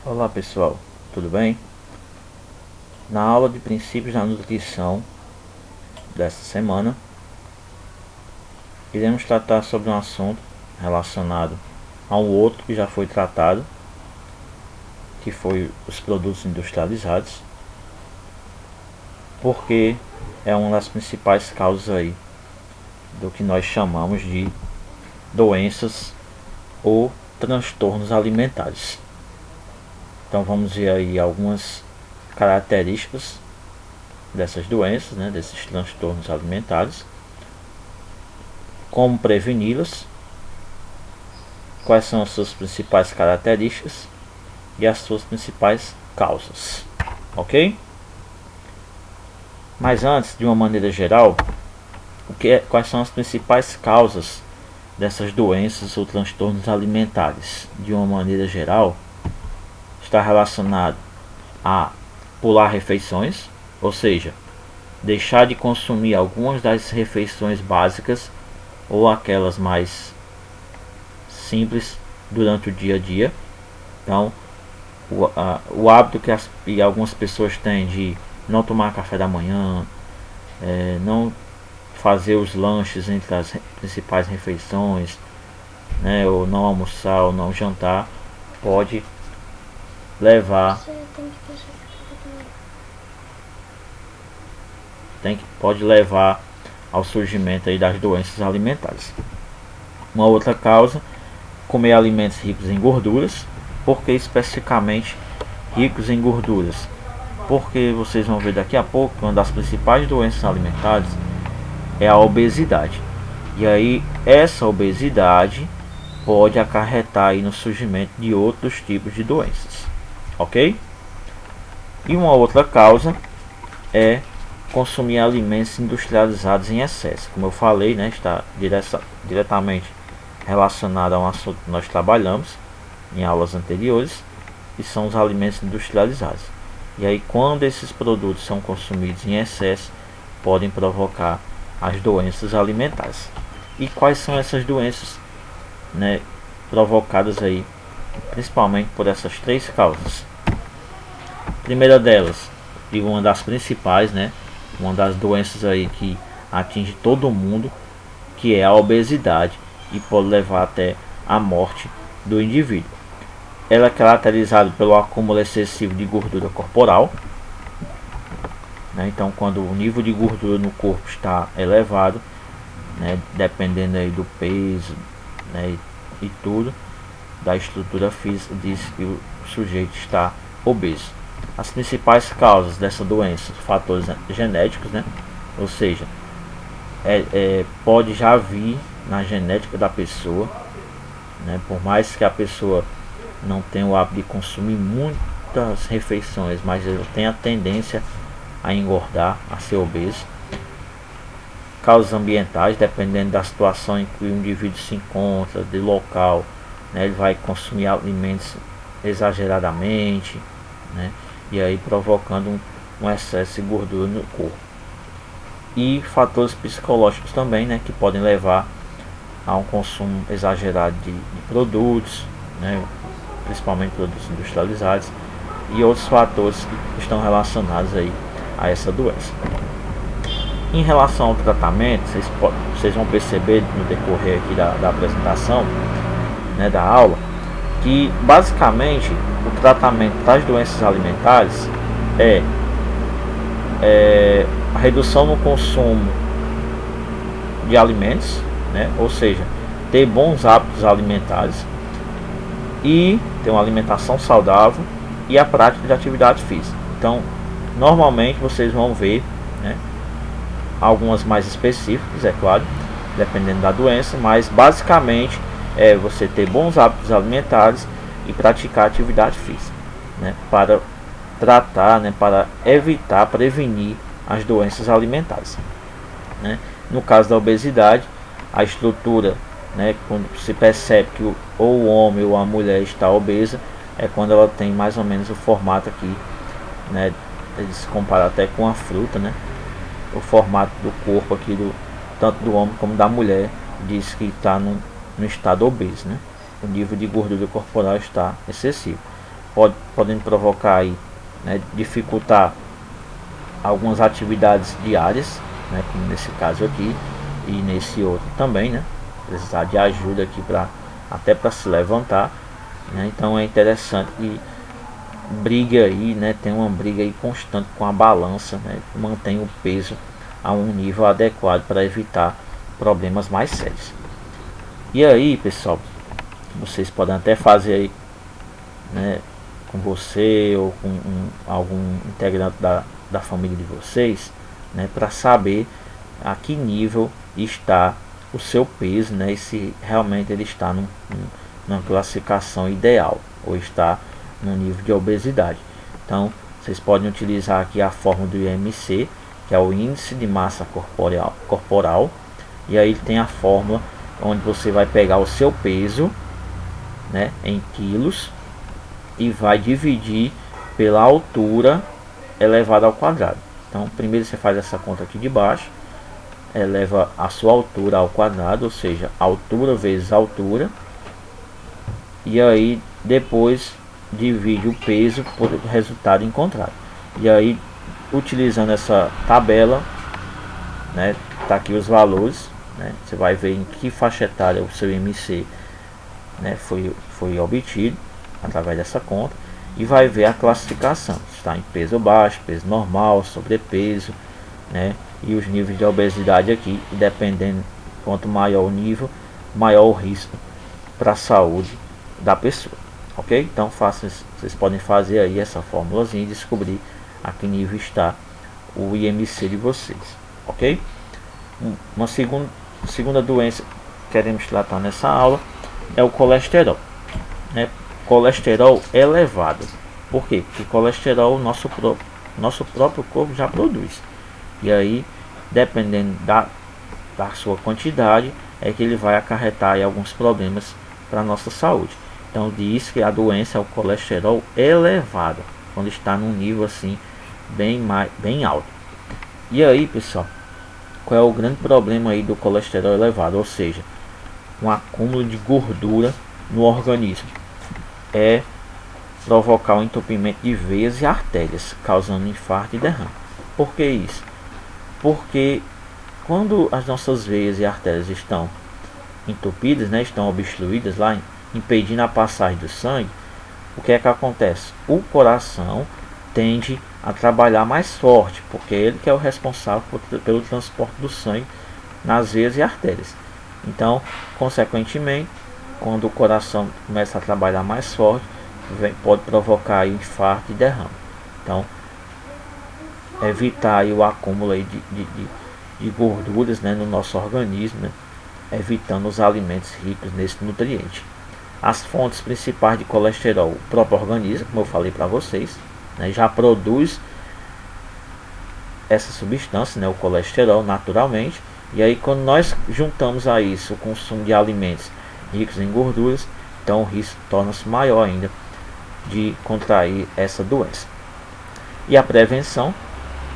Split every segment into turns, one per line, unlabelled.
Olá pessoal, tudo bem? Na aula de princípios da nutrição desta semana, iremos tratar sobre um assunto relacionado a um outro que já foi tratado, que foi os produtos industrializados, porque é uma das principais causas aí do que nós chamamos de doenças ou transtornos alimentares. Então vamos ver aí algumas características dessas doenças, desses transtornos alimentares, como preveni-las, quais são as suas principais características e as suas principais causas, ok? Mas antes, de uma maneira geral, quais são as principais causas dessas doenças ou transtornos alimentares? De uma maneira geral, está relacionado a pular refeições, ou seja, deixar de consumir algumas das refeições básicas ou aquelas mais simples durante o dia a dia. Então, o hábito que algumas pessoas têm de não tomar café da manhã, não fazer os lanches entre as principais refeições, ou não almoçar ou não jantar, pode levar pode levar ao surgimento aí das doenças alimentares. Uma outra causa, comer alimentos ricos em gorduras. Por que especificamente ricos em gorduras? Porque vocês vão ver daqui a pouco que uma das principais doenças alimentares é a obesidade. E aí essa obesidade pode acarretar aí no surgimento de outros tipos de doenças, ok? E uma outra causa é consumir alimentos industrializados em excesso. Como eu falei, está diretamente relacionado a um assunto que nós trabalhamos em aulas anteriores, que são os alimentos industrializados. E aí, quando esses produtos são consumidos em excesso, podem provocar as doenças alimentares. E quais são essas doenças, provocadas aí, principalmente por essas três causas? A primeira delas, e uma das principais, uma das doenças aí que atinge todo mundo, que é a obesidade, e pode levar até a morte do indivíduo. Ela é caracterizada pelo acúmulo excessivo de gordura corporal, então quando o nível de gordura no corpo está elevado, dependendo aí do peso, e tudo, da estrutura física, diz que o sujeito está obeso. As principais causas dessa doença, fatores genéticos, ou seja, pode já vir na genética da pessoa, por mais que a pessoa não tenha o hábito de consumir muitas refeições, mas ele tem a tendência a engordar, a ser obeso. Causas ambientais, dependendo da situação em que o indivíduo se encontra, de local, ele vai consumir alimentos exageradamente, e aí provocando um excesso de gordura no corpo. E fatores psicológicos também, que podem levar a um consumo exagerado de produtos, principalmente produtos industrializados, e outros fatores que estão relacionados aí a essa doença. Em relação ao tratamento, vocês vão perceber no decorrer aqui da apresentação, da aula, que basicamente o tratamento das doenças alimentares é a redução no consumo de alimentos, ou seja, ter bons hábitos alimentares e ter uma alimentação saudável e a prática de atividade física. Então, normalmente vocês vão ver, algumas mais específicas, é claro, dependendo da doença, mas basicamente é você ter bons hábitos alimentares e praticar atividade física, para tratar, para evitar, prevenir as doenças alimentares. No caso da obesidade, a estrutura, quando se percebe que ou o homem ou a mulher está obesa, é quando ela tem mais ou menos o formato aqui, eles comparam até com a fruta, o formato do corpo aqui, tanto do homem como da mulher, diz que está no estado obeso, o nível de gordura corporal está excessivo. podendo provocar aí, né, dificultar algumas atividades diárias, né, como nesse caso aqui e nesse outro também, né, precisar de ajuda aqui até para se levantar, né. Então é interessante que briga aí, né, tem uma briga aí constante com a balança, né, mantém o peso a um nível adequado para evitar problemas mais sérios. E aí, pessoal, vocês podem até fazer aí, né, com você ou com algum integrante da família de vocês, né, para saber a que nível está o seu peso, né, e se realmente ele está numa classificação ideal ou está no nível de obesidade. Então vocês podem utilizar aqui a fórmula do IMC, que é o índice de massa corporal, e aí tem a fórmula onde você vai pegar o seu peso, né, em quilos e vai dividir pela altura elevada ao quadrado. Então primeiro você faz essa conta aqui de baixo, eleva a sua altura ao quadrado, ou seja, altura vezes altura, e aí depois divide o peso por resultado encontrado. E aí, utilizando essa tabela, né, tá aqui os valores, né, você vai ver em que faixa etária o seu IMC, né, foi obtido através dessa conta, e vai ver a classificação, está em peso baixo, peso normal, sobrepeso, né, e os níveis de obesidade aqui, dependendo quanto maior o nível, maior o risco para a saúde da pessoa. Ok? Então vocês podem fazer aí essa formulazinha e descobrir a que nível está o IMC de vocês. Ok? Uma segunda doença que queremos tratar nessa aula é o colesterol, né? Colesterol elevado. Por quê? Porque colesterol nosso próprio corpo já produz. E aí, dependendo da sua quantidade, é que ele vai acarretar aí alguns problemas para a nossa saúde. Então diz que a doença é o colesterol elevado, quando está num nível assim bem alto. E aí, pessoal, qual é o grande problema aí do colesterol elevado? Ou seja, um acúmulo de gordura no organismo. É provocar o entupimento de veias e artérias, causando infarto e derrame. Por que isso? Porque quando as nossas veias e artérias estão entupidas, né, estão obstruídas lá, impedindo a passagem do sangue, o que é que acontece? O coração tende a trabalhar mais forte, porque ele que é o responsável pelo transporte do sangue nas veias e artérias. Então, consequentemente, quando o coração começa a trabalhar mais forte, pode provocar aí infarto e derrame. Então, evitar aí o acúmulo aí de gorduras, né, no nosso organismo, né, evitando os alimentos ricos nesse nutriente. As fontes principais de colesterol, o próprio organismo, como eu falei para vocês, né, já produz essa substância, né, o colesterol, naturalmente. E aí, quando nós juntamos a isso o consumo de alimentos ricos em gorduras, então o risco torna-se maior ainda de contrair essa doença. E a prevenção,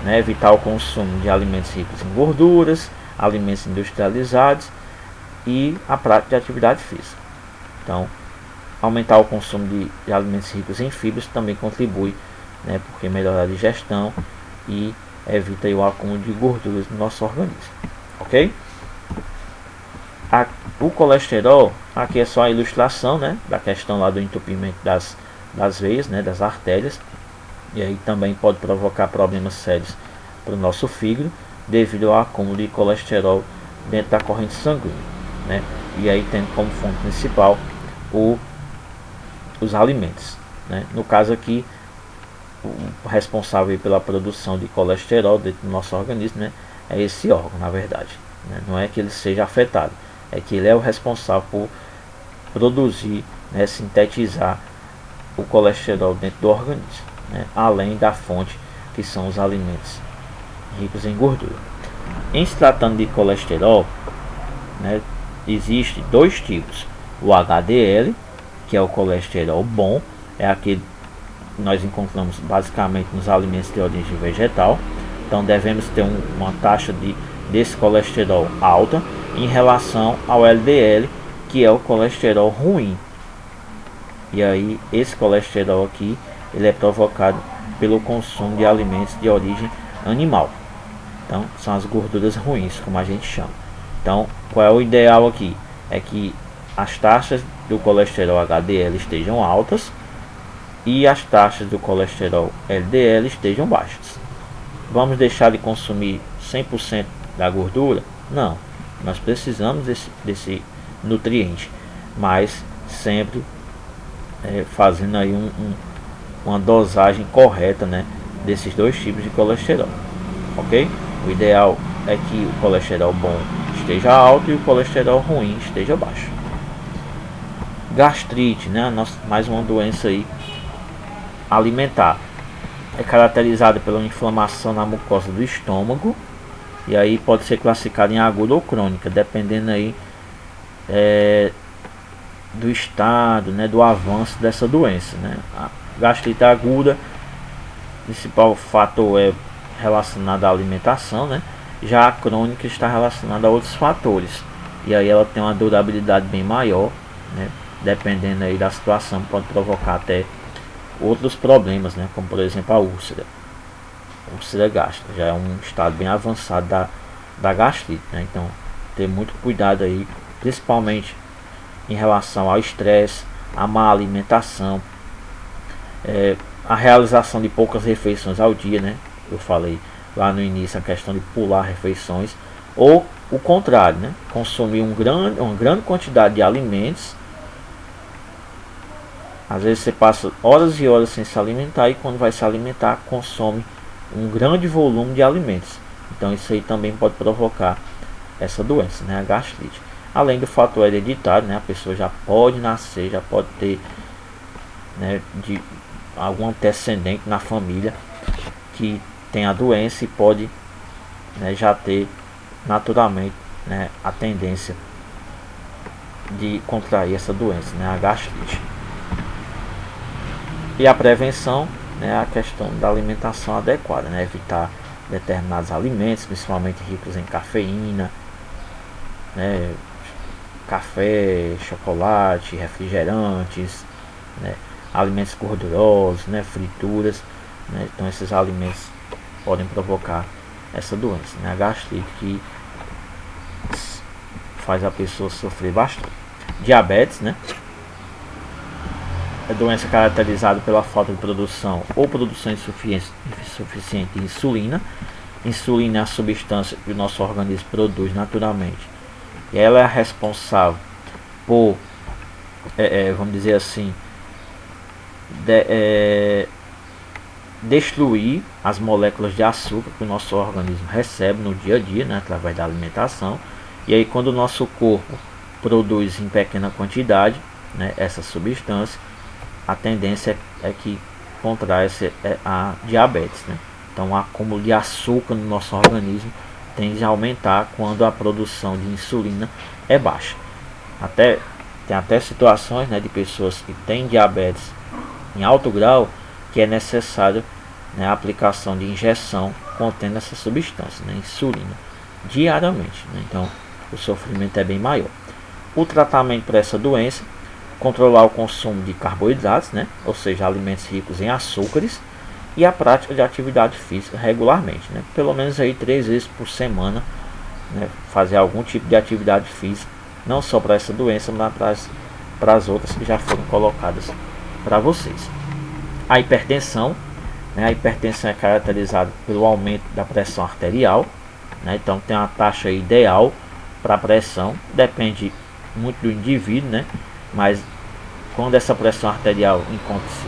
né, evitar o consumo de alimentos ricos em gorduras, alimentos industrializados e a prática de atividade física. Então, aumentar o consumo de alimentos ricos em fibras também contribui, né, porque melhora a digestão e evita o acúmulo de gorduras no nosso organismo. Ok? O colesterol, aqui é só a ilustração, né, da questão lá do entupimento das veias, né, das artérias. E aí também pode provocar problemas sérios para o nosso fígado, devido ao acúmulo de colesterol dentro da corrente sanguínea, né? E aí tendo como fonte principal os alimentos, né? No caso aqui, o responsável pela produção de colesterol dentro do nosso organismo, né, é esse órgão, na verdade, né? Não é que ele seja afetado, é que ele é o responsável por produzir, né, sintetizar o colesterol dentro do organismo, né, além da fonte que são os alimentos ricos em gordura. Em se tratando de colesterol, né, existe dois tipos: o HDL, que é o colesterol bom, é aquele que nós encontramos basicamente nos alimentos de origem vegetal. Então devemos ter uma taxa desse colesterol alta em relação ao LDL, que é o colesterol ruim. E aí esse colesterol aqui, ele é provocado pelo consumo de alimentos de origem animal. Então são as gorduras ruins, como a gente chama. Então qual é o ideal aqui? É que as taxas do colesterol HDL estejam altas e as taxas do colesterol LDL estejam baixas. Vamos deixar de consumir 100% da gordura? Não, nós precisamos desse nutriente, mas sempre fazendo aí uma dosagem correta, né, desses dois tipos de colesterol, ok? O ideal é que o colesterol bom esteja alto e o colesterol ruim esteja baixo. Gastrite, né, mais uma doença aí alimentar, é caracterizada pela inflamação na mucosa do estômago, e aí pode ser classificada em aguda ou crônica, dependendo aí do estado, né, do avanço dessa doença, né. A gastrite aguda, o principal fator é relacionado à alimentação, né. Já a crônica está relacionada a outros fatores, e aí ela tem uma durabilidade bem maior, né, dependendo aí da situação, pode provocar até outros problemas, né, como por exemplo a úlcera gástrica, já é um estado bem avançado da gastrite, né. Então ter muito cuidado aí, principalmente em relação ao estresse, a má alimentação, a realização de poucas refeições ao dia, né. Eu falei lá no início a questão de pular refeições, ou o contrário, né, consumir uma grande quantidade de alimentos. Às vezes você passa horas e horas sem se alimentar, e quando vai se alimentar consome um grande volume de alimentos. Então isso aí também pode provocar essa doença, né, a gastrite. Além do fator hereditário, né, a pessoa já pode nascer, já pode ter, né, de algum antecedente na família que tem a doença e pode, né, já ter naturalmente, né, a tendência de contrair essa doença, né, a gastrite. E a prevenção, né, a questão da alimentação adequada, né, evitar determinados alimentos, principalmente ricos em cafeína, né, café, chocolate, refrigerantes, né, alimentos gordurosos, né, frituras, né. Então esses alimentos podem provocar essa doença, né, a gastrite, que faz a pessoa sofrer bastante. Diabetes, né, é doença caracterizada pela falta de produção ou produção insuficiente de insulina. Insulina é a substância que o nosso organismo produz naturalmente, e ela é responsável por, vamos dizer assim, destruir as moléculas de açúcar que o nosso organismo recebe no dia a dia, né, através da alimentação. E aí quando o nosso corpo produz em pequena quantidade, né, essa substância, a tendência é que contraia a diabetes, né? Então o acúmulo de açúcar no nosso organismo tende a aumentar quando a produção de insulina é baixa. Tem até situações, né, de pessoas que têm diabetes em alto grau, que é necessário, né, a aplicação de injeção contendo essa substância, né, insulina, diariamente, né? Então o sofrimento é bem maior. O tratamento para essa doença: controlar o consumo de carboidratos, né, ou seja, alimentos ricos em açúcares, e a prática de atividade física regularmente, né, pelo menos aí 3 vezes por semana, né, fazer algum tipo de atividade física, não só para essa doença, mas para as outras que já foram colocadas para vocês. A hipertensão, né, a hipertensão é caracterizada pelo aumento da pressão arterial, né, então tem uma taxa ideal para a pressão, depende muito do indivíduo, né, mas quando essa pressão arterial encontra-se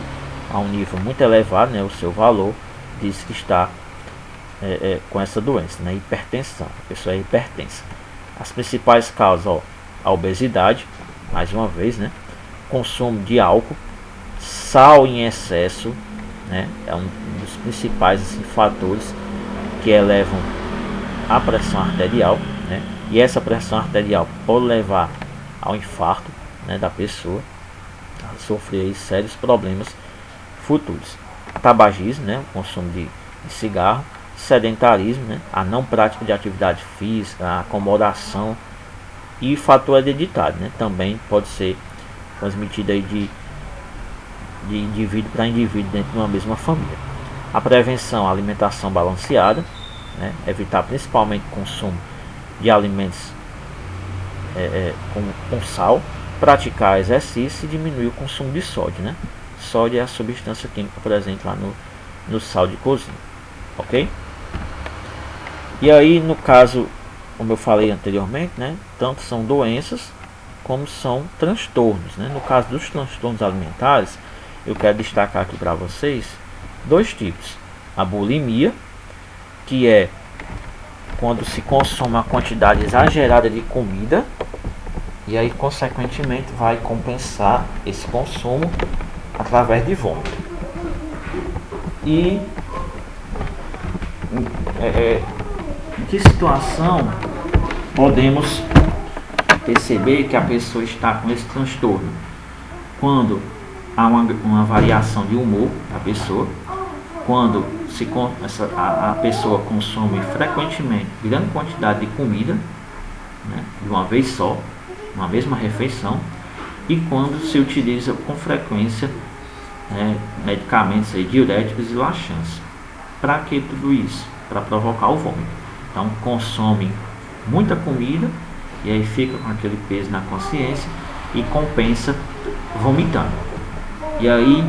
a um nível muito elevado, né, o seu valor diz que está com essa doença, né, hipertensão. A pessoa é hipertensa. As principais causas: a obesidade, mais uma vez, né, consumo de álcool, sal em excesso, né, é um dos principais, assim, fatores que elevam a pressão arterial, né, e essa pressão arterial pode levar ao infarto, né, da pessoa, a sofrer aí sérios problemas futuros. Tabagismo, né, o consumo de cigarro, sedentarismo, né, a não prática de atividade física, a acomodação, e fator hereditário, né, também pode ser transmitido aí de indivíduo para indivíduo dentro de uma mesma família. A prevenção, a alimentação balanceada, né? Evitar principalmente o consumo de alimentos com sal, praticar exercício e diminuir o consumo de sódio, né? Sódio é a substância química presente lá no sal de cozinha, ok? E aí, no caso, como eu falei anteriormente, né? Tanto são doenças como são transtornos, né? No caso dos transtornos alimentares, eu quero destacar aqui para vocês dois tipos: a bulimia, que é quando se consome uma quantidade exagerada de comida e aí consequentemente vai compensar esse consumo através de vômito. E em que situação podemos perceber que a pessoa está com esse transtorno? Quando há uma variação de humor da pessoa, quando a pessoa consome frequentemente grande quantidade de comida, né, de uma vez só, uma mesma refeição, e quando se utiliza com frequência medicamentos diuréticos e laxantes. Para que tudo isso? Para provocar o vômito. Então consome muita comida e aí fica com aquele peso na consciência e compensa vomitando. E aí,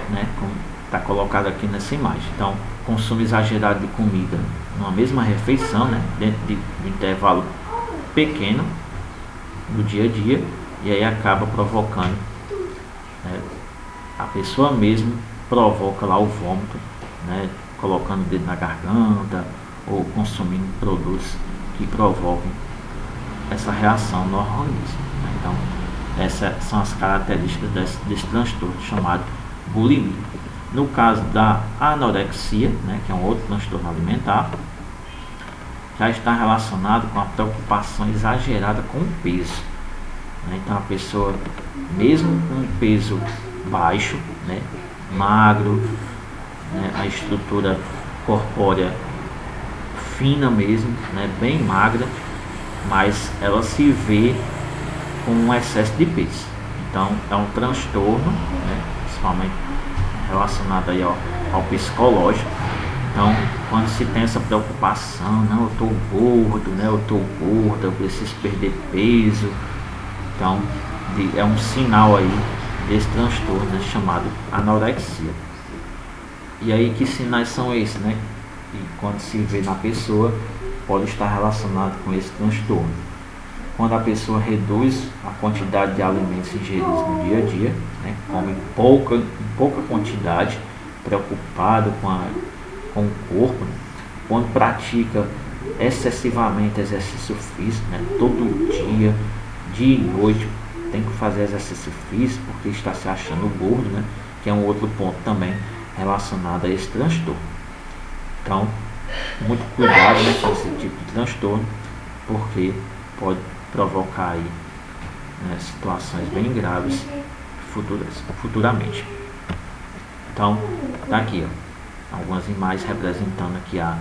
né, como está colocado aqui nessa imagem, então consumo exagerado de comida numa mesma refeição, né, dentro de intervalo pequeno no dia a dia, e aí acaba provocando, a pessoa mesmo provoca lá o vômito, né, colocando o dedo na garganta ou consumindo produtos que provoquem essa reação no organismo, né? Então essas são as características desse transtorno chamado bulimia. No caso da anorexia, né, que é um outro transtorno alimentar, já está relacionado com a preocupação exagerada com o peso, né? Então a pessoa, mesmo com um peso baixo, né, magro, né, a estrutura corpórea fina mesmo, né, bem magra, mas ela se vê com um excesso de peso. Então é um transtorno, né, principalmente relacionado aí ao psicológico. Então quando se tem essa preocupação, não, eu estou gordo, né, eu estou gorda, eu preciso perder peso, então é um sinal aí desse transtorno, né, chamado anorexia. E aí que sinais são esses, né? E quando se vê na pessoa, pode estar relacionado com esse transtorno. Quando a pessoa reduz a quantidade de alimentos ingeridos no dia a dia, né, come em pouca quantidade, preocupado com o corpo, né? Quando pratica excessivamente exercício físico, né, todo dia e noite, tem que fazer exercício físico porque está se achando gordo, né, que é um outro ponto também relacionado a esse transtorno. Então, muito cuidado, né, com esse tipo de transtorno, porque pode provocar aí, né, situações bem graves futuramente. Então, tá aqui, ó, algumas imagens representando aqui a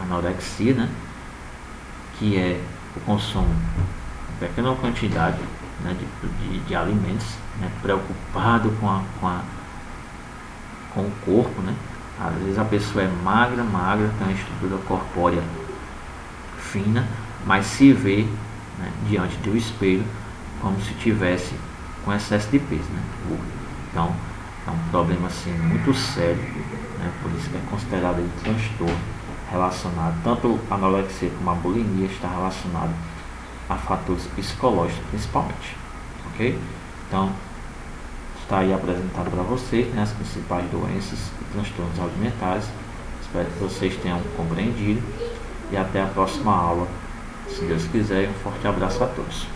anorexia, né, que é o consumo de pequena quantidade, né, de alimentos, né, preocupado com o corpo, né. Às vezes a pessoa é magra, tem uma estrutura corpórea fina, mas se vê, né, diante do espelho como se tivesse com excesso de peso, né? Então é um problema assim muito sério, né? Por isso que é considerado um transtorno relacionado, tanto a anorexia como a bulimia está relacionado a fatores psicológicos principalmente, ok? Então está aí apresentado para vocês, né, as principais doenças e transtornos alimentares. Espero que vocês tenham compreendido e até a próxima aula, se Deus quiser. Um forte abraço a todos.